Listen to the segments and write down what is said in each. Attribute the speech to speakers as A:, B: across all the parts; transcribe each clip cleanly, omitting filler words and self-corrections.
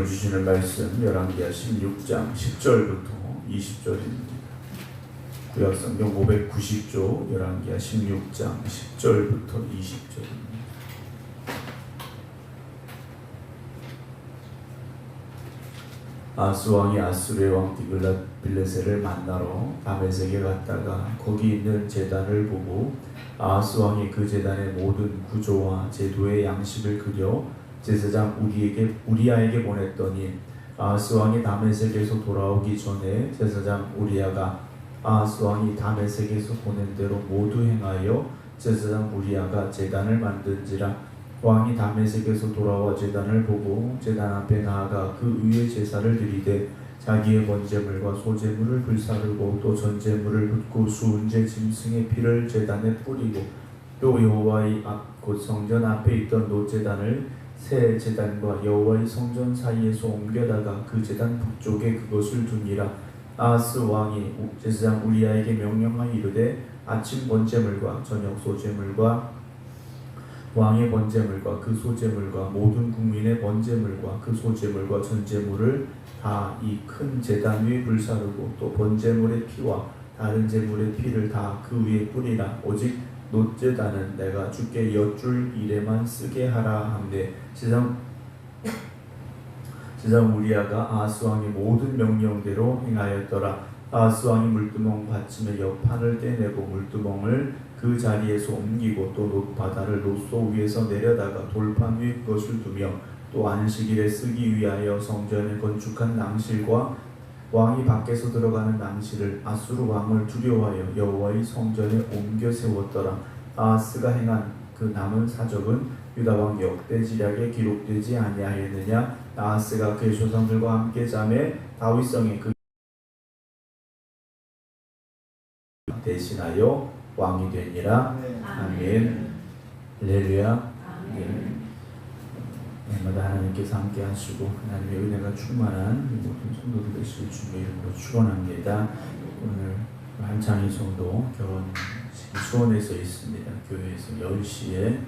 A: 오늘 주시는 말씀 열왕기하 16장 10절부터 20절입니다. 구약성경 590조 열왕기하 16장 10절부터 20절입니다. 아하스 왕이 아수르의 왕 디글랏빌레셀을 만나러 다메섹에 갔다가 거기 있는 제단을 보고 아하스 왕이 그 제단의 모든 구조와 제도의 양식을 그려 제사장 우리야에게 보냈더니 아하스 왕이 다메섹에서 돌아오기 전에 제사장 우리야가 아하스 왕이 다메섹에서 보낸 대로 모두 행하여 제사장 우리야가 제단을 만든지라. 왕이 다메섹에서 돌아와 제단을 보고 제단 앞에 나아가 그 위에 제사를 드리되 자기의 번제물과 소제물을 불사르고 또 전제물을 붓고 수은제 짐승의 피를 제단에 뿌리고 또 여호와의 곧 성전 앞에 있던 놋제단을 새 제단과 여호와의 성전 사이에서 옮겨다가 그 제단 북쪽에 그것을 두니라. 아하스 왕이 제사장 우리야에게 명령하여 이르되 아침 번제물과 저녁 소제물과 왕의 번제물과 그 소제물과 모든 국민의 번제물과 그 소제물과 전제물을 다 이 큰 제단 위에 불사르고 또 번제물의 피와 다른 제물의 피를 다 그 위에 뿌리라. 오직 놋제단은 내가 주께 여쭐 일에만 쓰게 하라 하는데 제사장 우리야가 아하스 왕의 모든 명령대로 행하였더라. 아하스 왕이 물두멍 받침의 옆판을 떼내고 물두멍을 그 자리에서 옮기고 또 놋바다를 놋소 위에서 내려다가 돌판 위에 그것을 두며 또 안식일에 쓰기 위하여 성전에 건축한 낭실과 왕이 밖에서 들어가는 낭실을 아수르 왕을 두려워하여 여호와의 성전에 옮겨 세웠더라. 아하스가 행한 그 남은 사적은 유다왕 역대지략에 기록되지 아니하였느냐. 아하스가 그의 조상들과 함께 잠에 다윗성에 그 대신하여 왕이 되니라. 아멘. 할렐루야. 날마다 하나님께서 함께 하시고 하나님의 은혜가 충만한 모든 성도들 되시길 주님의 이름으로 축원합니다. 오늘 한창희 성도 결혼식이 수원에서 있습니다. 교회에서 10시에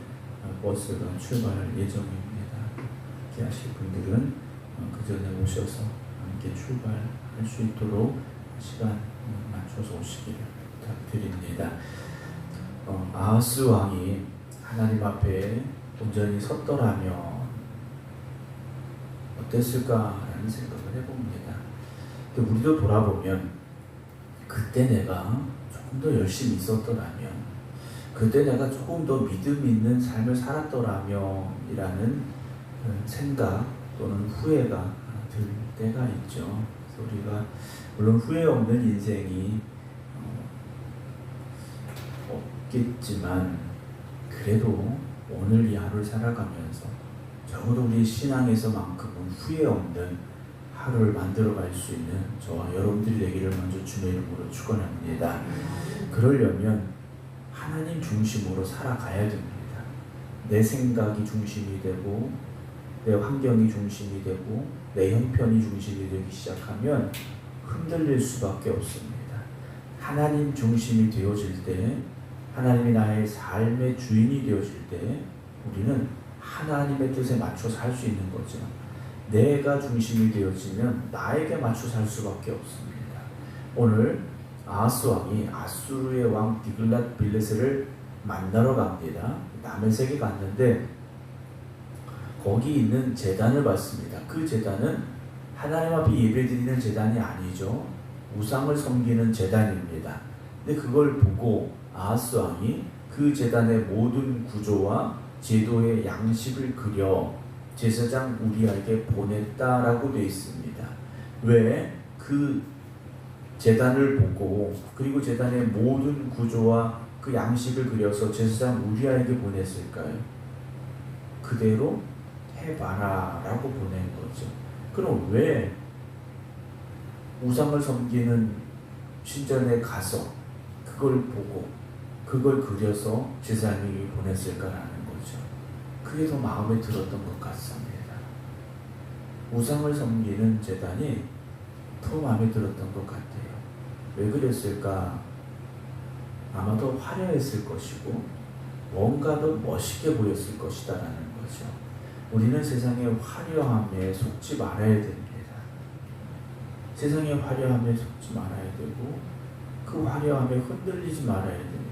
A: 버스가 출발할 예정입니다. 함께 하실 분들은 그 전에 오셔서 함께 출발할 수 있도록 시간 맞춰서 오시기를 부탁드립니다. 아하스 왕이 하나님 앞에 온전히 섰더라면 어땠을까라는 생각을 해봅니다. 근데 우리도 돌아보면 그때 내가 조금 더 열심히 있었더라면, 그때 내가 조금 더 믿음 있는 삶을 살았더라면 이라는 생각 또는 후회가 들 때가 있죠. 그래서 우리가 물론 후회 없는 인생이 없겠지만 그래도 오늘 이 하루를 살아가면서 적어도 우리 신앙에서만큼은 후회 없는 하루를 만들어갈 수 있는 저와 여러분들이 되기를 먼저 주의 이름으로 축원합니다. 그러려면 하나님 중심으로 살아가야 됩니다. 내 생각이 중심이 되고 내 환경이 중심이 되고 내 형편이 중심이 되기 시작하면 흔들릴 수밖에 없습니다. 하나님 중심이 되어질 때, 하나님이 나의 삶의 주인이 되어질 때 우리는 하나님의 뜻에 맞춰 살 수 있는 거죠. 내가 중심이 되어지면 나에게 맞춰 살 수밖에 없습니다. 오늘 아하스 왕이 아수르의 왕 디글랏빌레셀을 만나러 갑니다. 다메섹에 갔는데 거기 있는 제단을 봤습니다. 그 제단은 하나님 앞에 예배드리는 제단이 아니죠. 우상을 섬기는 제단입니다. 근데 그걸 보고 아하스 왕이 그 제단의 모든 구조와 제도의 양식을 그려 제사장 우리야에게 보냈다라고 되어 있습니다. 왜 그 제단을 보고 그리고 제단의 모든 구조와 그 양식을 그려서 제사장 우리야에게 보냈을까요? 그대로 해봐라 라고 보낸 거죠. 그럼 왜 우상을 섬기는 신전에 가서 그걸 보고 그걸 그려서 제사장에게 보냈을까라는 거죠. 그게 더 마음에 들었던 것 같습니다. 우상을 섬기는 제단이 더 마음에 들었던 것 같아요. 왜 그랬을까? 아마 더 화려했을 것이고 뭔가 더 멋있게 보였을 것이다라는 거죠. 우리는 세상의 화려함에 속지 말아야 됩니다. 세상의 화려함에 속지 말아야 되고 그 화려함에 흔들리지 말아야 됩니다.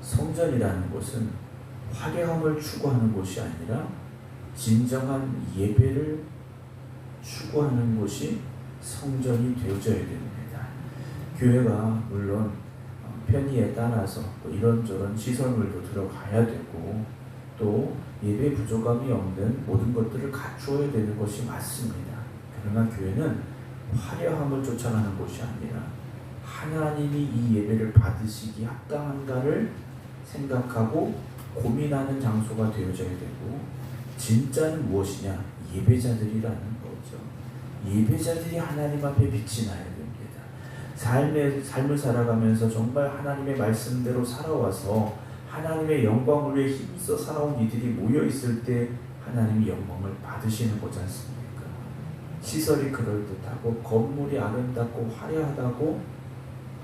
A: 성전이라는 곳은 화려함을 추구하는 곳이 아니라 진정한 예배를 추구하는 곳이 성전이 되어져야 됩니다. 교회가 물론 편의에 따라서 또 이런저런 시설물도 들어가야 되고 또 예배 부족함이 없는 모든 것들을 갖추어야 되는 것이 맞습니다. 그러나 교회는 화려함을 쫓아가는 곳이 아니라 하나님이 이 예배를 받으시기 합당한가를 생각하고 고민하는 장소가 되어져야 되고 진짜는 무엇이냐? 예배자들이라는 거죠. 예배자들이 하나님 앞에 빛이 나야 됩니다. 삶을 살아가면서 정말 하나님의 말씀대로 살아와서 하나님의 영광을 위해 힘써 살아온 이들이 모여있을 때 하나님이 영광을 받으시는 거지 않습니까? 시설이 그럴듯하고 건물이 아름답고 화려하다고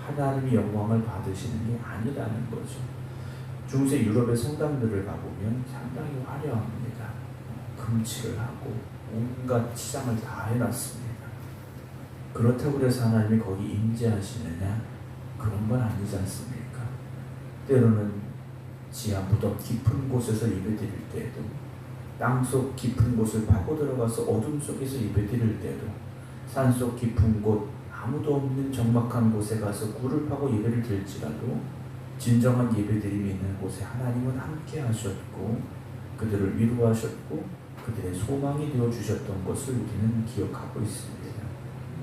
A: 하나님이 영광을 받으시는 게 아니라는 거죠. 중세 유럽의 성당들을 가보면 상당히 화려합니다. 금칠을 하고 온갖 치장을 다 해놨습니다. 그렇다고 해서 하나님이 거기 임재하시느냐? 그런 건 아니지 않습니까? 때로는 지하 무덤 깊은 곳에서 예배드릴 때도 땅속 깊은 곳을 파고 들어가서 어둠 속에서 예배드릴 때도 산속 깊은 곳 아무도 없는 적막한 곳에 가서 굴을 파고 예배를 드릴지라도 진정한 예배드림이 있는 곳에 하나님은 함께 하셨고 그들을 위로하셨고 그들의 소망이 되어주셨던 것을 우리는 기억하고 있습니다.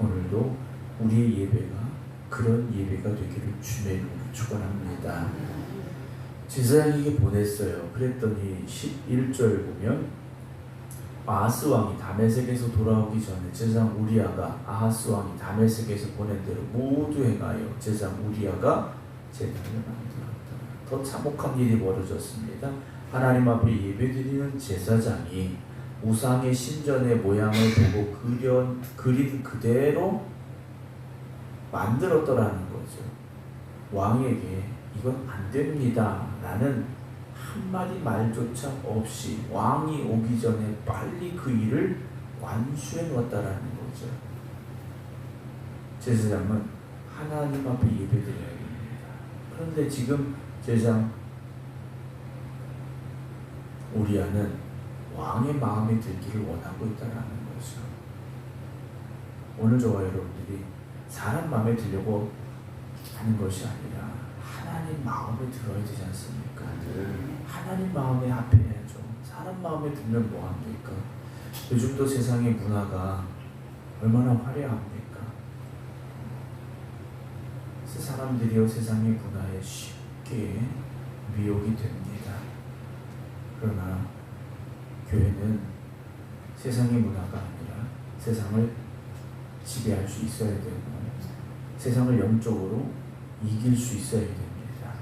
A: 오늘도 우리의 예배가 그런 예배가 되기를 주의 이름으로 축원합니다. 제사장에게 보냈어요. 그랬더니 11절 보면 아하스 왕이 다메섹에서 돌아오기 전에 제사장 우리아가 아하스 왕이 다메섹에서 보낸 대로 모두 행하여 제사장 우리아가 제단을 만들었다. 더 참혹한 일이 벌어졌습니다. 하나님 앞에 예배드리는 제사장이 우상의 신전의 모양을 보고 그린 그대로 만들었더라는 거죠. 왕에게 이건 안 됩니다 라는 한마디 말조차 없이 왕이 오기 전에 빨리 그 일을 완수해 놓았다라는 거죠. 제사장은 하나님 앞에 예배드려야 됩니다. 그런데 지금 제사장 우리아는 왕의 마음에 들기를 원하고 있다는 거죠. 오늘 저와 여러분들이 사람 마음에 들려고 하는 것이 아니라 하나님 마음에 들어야 되지 않습니까? 하나님 마음에 합해야죠. 사람 마음에 들면 뭐합니까? 요즘도 세상의 문화가 얼마나 화려합니까? 사람들이요 세상의 문화에 쉽게 미혹이 됩니다. 그러나 교회는 세상의 문화가 아니라 세상을 지배할 수 있어야 되고 세상을 영적으로 이길 수 있어야 됩니다.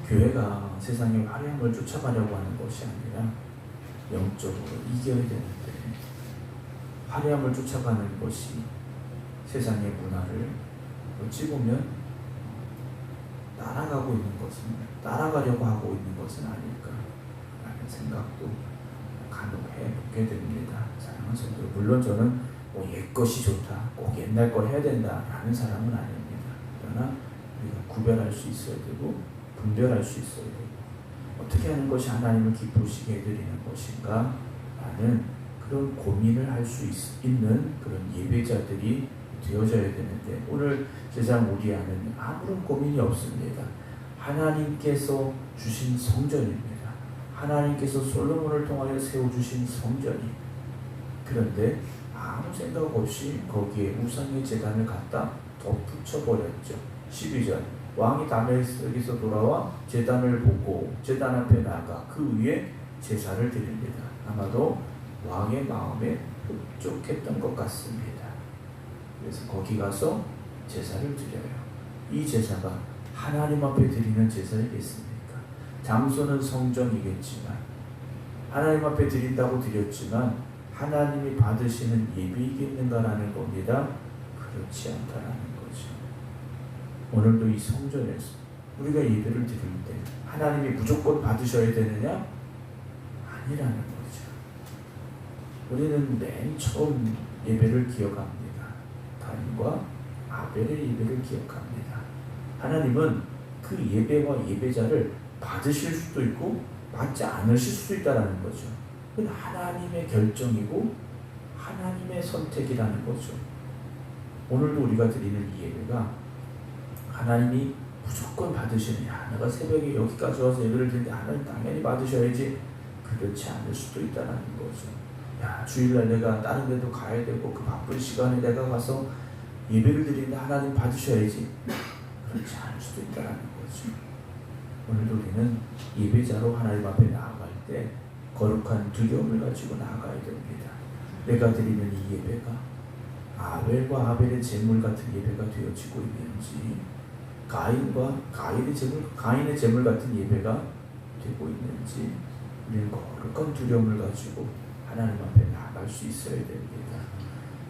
A: 교회가 세상의 화려함을 쫓아가려고 하는 것이 아니라 영적으로 이겨야 되는데 화려함을 쫓아가는 것이 세상의 문화를 어찌 보면 따라가고 있는 것은 따라가려고 하고 있는 것은 아닐까라는 생각도 간혹 해보게 됩니다. 사랑하는 성도, 물론 저는 옛것이 좋다, 꼭 옛날 걸 해야 된다라는 사람은 아닙니다. 그러나 우리가 구별할 수 있어야 되고 분별할 수 있어야 되고 어떻게 하는 것이 하나님을 기쁘시게 해드리는 것인가 라는 그런 고민을 할 수 있는 그런 예배자들이 되어져야 되는데 오늘 제사장 우리아는 아무런 고민이 없습니다. 하나님께서 주신 성전입니다. 하나님께서 솔로몬을 통하여 세워주신 성전이 그런데 아무 생각 없이 거기에 우상의 제단을 갖다 덧붙여버렸죠. 12절 왕이 다메섹에서 돌아와 제단을 보고 제단 앞에 나가 그 위에 제사를 드립니다. 아마도 왕의 마음에 흡족했던 것 같습니다. 그래서 거기 가서 제사를 드려요. 이 제사가 하나님 앞에 드리는 제사이겠습니까? 장소는 성전이겠지만 하나님 앞에 드린다고 드렸지만 하나님이 받으시는 예비이겠는가라는 겁니다. 그렇지 않다라는 거죠. 오늘도 이 성전에서 우리가 예배를 드릴 때 하나님이 무조건 받으셔야 되느냐? 아니라는 거죠. 우리는 맨 처음 예배를 기억합니다. 가인과 아벨의 예배를 기억합니다. 하나님은 그 예배와 예배자를 받으실 수도 있고 받지 않으실 수도 있다는 거죠. 그건 하나님의 결정이고 하나님의 선택이라는 거죠. 오늘도 우리가 드리는 이 예배가 하나님이 무조건 받으시느냐, 내가 새벽에 여기까지 와서 예배를 드리는데 하나님 당연히 받으셔야지, 그렇지 않을 수도 있다는 거죠. 야, 주일날 내가 다른 데도 가야 되고 그 바쁜 시간에 내가 가서 예배를 드리는데 하나님 받으셔야지, 그렇지 않을 수도 있다는 거죠. 오늘도 우리는 예배자로 하나님 앞에 나아갈 때 거룩한 두려움을 가지고 나아가야 됩니다. 내가 드리는 이 예배가 아벨과 아벨의 제물 같은 예배가 되어지고 있는지, 가인의 제물 같은 예배가 되고 있는지, 우리는 거룩한 두려움을 가지고 하나님 앞에 나아갈 수 있어야 됩니다.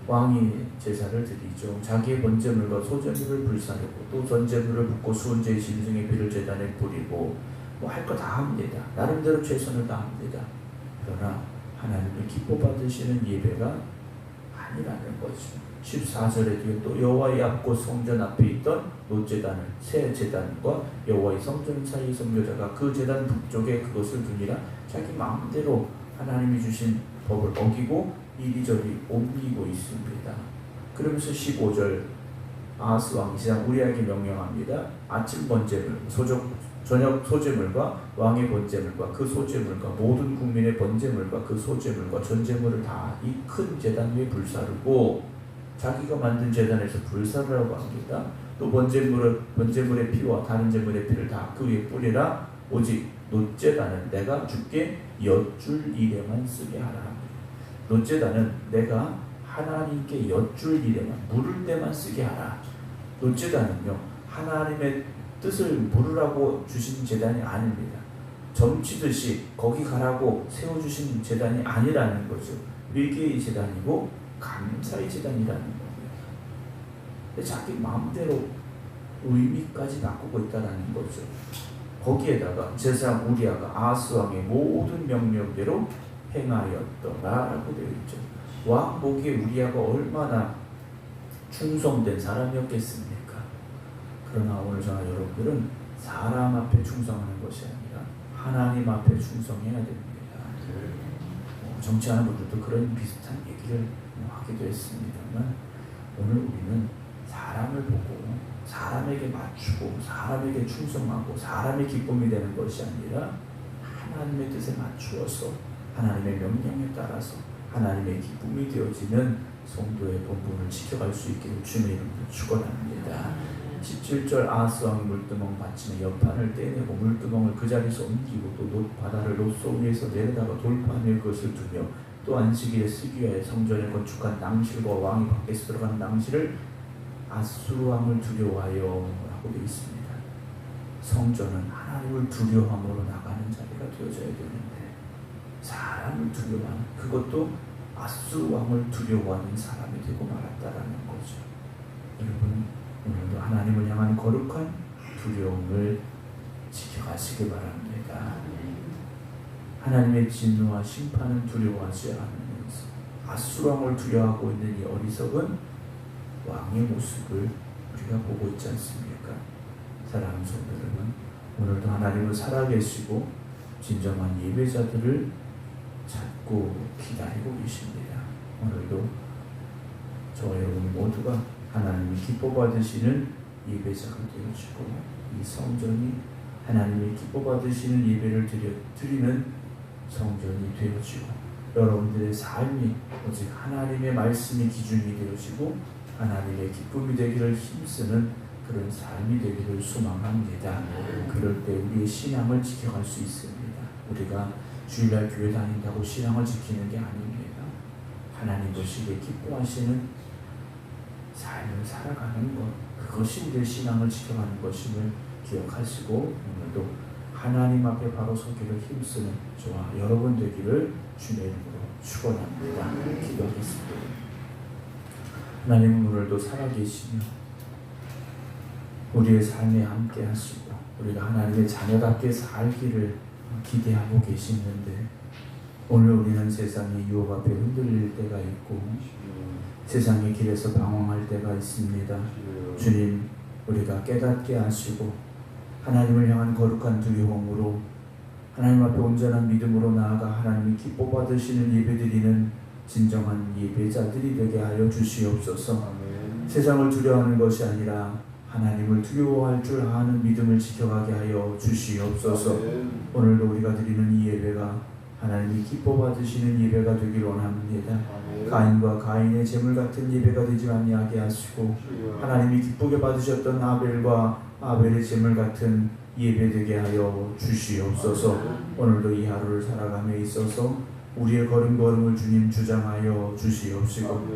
A: 왕이 제사를 드리죠. 자기의 번제물과 소제물을 불사르고 또 전제물을 붓고 수은제의 짐승의 피를 제단에 뿌리고 뭐 할 거 다 합니다. 나름대로 최선을 다합니다. 그러나 하나님을 기뻐 받으시는 예배가 아니라는 거죠. 14절에 뒤에 또 여호와의 앞 곧 성전 앞에 있던 놋제단을 새 제단과 여호와의 성전 사이 선교자가 그 제단 북쪽에 그것을 두니라. 자기 마음대로 하나님이 주신 법을 어기고 이리저리 옮기고 있습니다. 그러면서 15절 아하스 왕이 시작 우리에게 명령합니다. 아침 번제물, 저녁 소제물과 왕의 번제물과 그 소제물과 모든 국민의 번제물과 그 소제물과 전제물을 다 이 큰 제단 위에 불사르고, 자기가 만든 제단에서 불사르라고 합니다. 또 번제물의 피와 다른 제물의 피를 다 그 위에 뿌리라. 오직 놋제단은 내가 주께 엿줄 일에만 쓰게 하라. 놋제단은 내가 하나님께 엿줄 일에만, 물을 때만 쓰게 하라. 놋제단은요, 하나님의 뜻을 물으라고 주신 제단이 아닙니다. 점치듯이 거기 가라고 세워주신 제단이 아니라는 거죠. 회개의 제단이고 감사의 제단이라는 겁니다. 자기 마음대로 의미까지 바꾸고 있다는 거죠. 거기에다가 제사장 우리아가 아하스 왕의 모든 명령대로 행하였더라라고 되어 있죠. 왕 보기에 우리아가 얼마나 충성된 사람이었겠습니까? 그러나 오늘 저와 여러분들은 사람 앞에 충성하는 것이 아니라 하나님 앞에 충성해야 됩니다. 정치하는 분들도 그런 비슷한 얘기를 하기도 했습니다만, 오늘 우리는 사람을 보고 사람에게 맞추고 사람에게 충성하고 사람의 기쁨이 되는 것이 아니라 하나님의 뜻에 맞추어서 하나님의 명령에 따라서 하나님의 기쁨이 되어지는 성도의 본분을 지켜갈 수 있게 주님의 이름으로 축원합니다. 17절 아하스 왕이 물두멍 받침에 옆판을 떼내고 물두멍을 그 자리에서 옮기고 또 바다를 놋소 위에서 내려다가 돌판 위에 그것을 두며 또 안식일에 쓰기 위하여 성전에 건축한 낭실과 왕이 밖에서 들어가는 낭실을 아수르 왕을 두려워하여 라고 되어 있습니다. 성전은 하나님을 두려워함으로 나가는 자리가 되어져야 되는데 사람을 두려워하는, 그것도 아수르 왕을 두려워하는 사람이 되고 말았다라는 거죠. 여러분, 오늘도 하나님을 향한 거룩한 두려움을 지켜가시기 바랍니다. 하나님의 진노와 심판은 두려워하지 않으면서 아수르 왕을 두려워하고 있는 이 어리석은 왕의 모습을 우리가 보고 있지 않습니까? 사랑하는 성도 여러분, 오늘도 하나님은 살아계시고 진정한 예배자들을 찾고 기다리고 계십니다. 오늘도 저와 여러분 모두가 하나님이 기뻐 받으시는 예배자가 되어주고 이 성전이 하나님이 기뻐 받으시는 예배를 드리는 성전이 되어지고, 여러분들의 삶이 오직 하나님의 말씀이 기준이 되어지고 하나님의 기쁨이 되기를 힘쓰는 그런 삶이 되기를 소망합니다. 그럴 때 우리의 신앙을 지켜갈 수 있습니다. 우리가 주일날 교회 다닌다고 신앙을 지키는 게 아닙니다. 하나님 보시기에 기뻐하시는 삶을 살아가는 것, 그것이 우리의 신앙을 지켜가는 것임을 기억하시고 오늘도 하나님 앞에 바로 서기를 힘쓰는 저와 여러분 되기를 주님의 이름으로 축원합니다. 기도하겠습니다. 하나님, 오늘도 살아계시며 우리의 삶에 함께 하시고 우리가 하나님의 자녀답게 살기를 기대하고 계시는데 오늘 우리는 세상의 유혹 앞에 흔들릴 때가 있고 세상의 길에서 방황할 때가 있습니다. 주님, 우리가 깨닫게 하시고 하나님을 향한 거룩한 두려움으로 하나님 앞에 온전한 믿음으로 나아가 하나님이 기뻐 받으시는 예배드리는 진정한 예배자들이 되게 하여 주시옵소서. 세상을 두려워하는 것이 아니라 하나님을 두려워할 줄 아는 믿음을 지켜가게 하여 주시옵소서. 오늘도 우리가 드리는 이 예배가 하나님이 기뻐 받으시는 예배가 되길 원합니다. 가인과 가인의 제물 같은 예배가 되지 아니하게 하시고 하나님이 기쁘게 받으셨던 아벨과 아벨의 제물 같은 예배 되게 하여 주시옵소서. 오늘도 이 하루를 살아감에 있어서 우리의 걸음걸음을 주님 주장하여 주시옵시고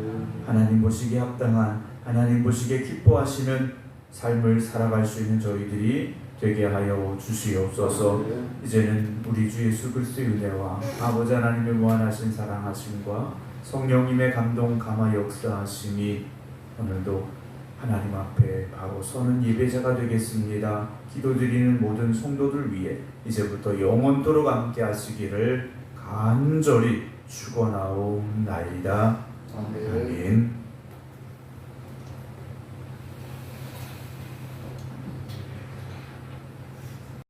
A: 하나님 보시기에 합당한 하나님 보시기에 기뻐하시는 삶을 살아갈 수 있는 저희들이 되게 하여 주시옵소서. 이제는 우리 주 예수 그리스도의 은혜와 아버지 하나님의 무한하신 사랑하심과 성령님의 감동 감화 역사하심이 오늘도 하나님 앞에 바로 서는 예배자가 되겠습니다. 기도드리는 모든 성도들 위해 이제부터 영원토록 함께 하시기를 간절히 축원하옵나이다. 아멘.